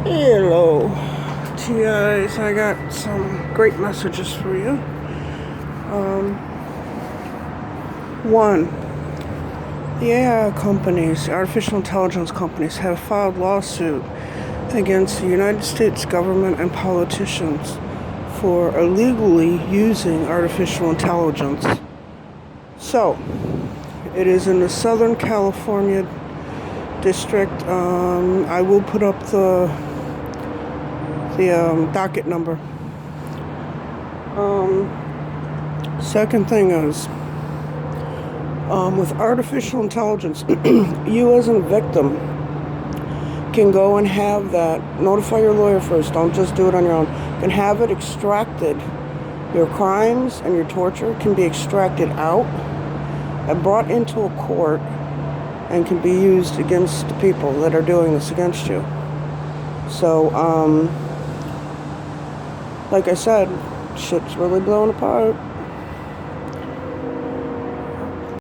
Hello, TIs. I got some great messages for you. One, the AI companies, artificial intelligence companies, have filed lawsuit against the United States government and politicians for illegally using artificial intelligence. So, it is in the Southern California district. I will put up the docket number. Second thing is, with artificial intelligence, you as a victim can go and have that, notify your lawyer first, don't just do it on your own, can have it extracted. Your crimes and your torture can be extracted out and brought into a court and can be used against the people that are doing this against you. So, like I said, shit's really blowing apart.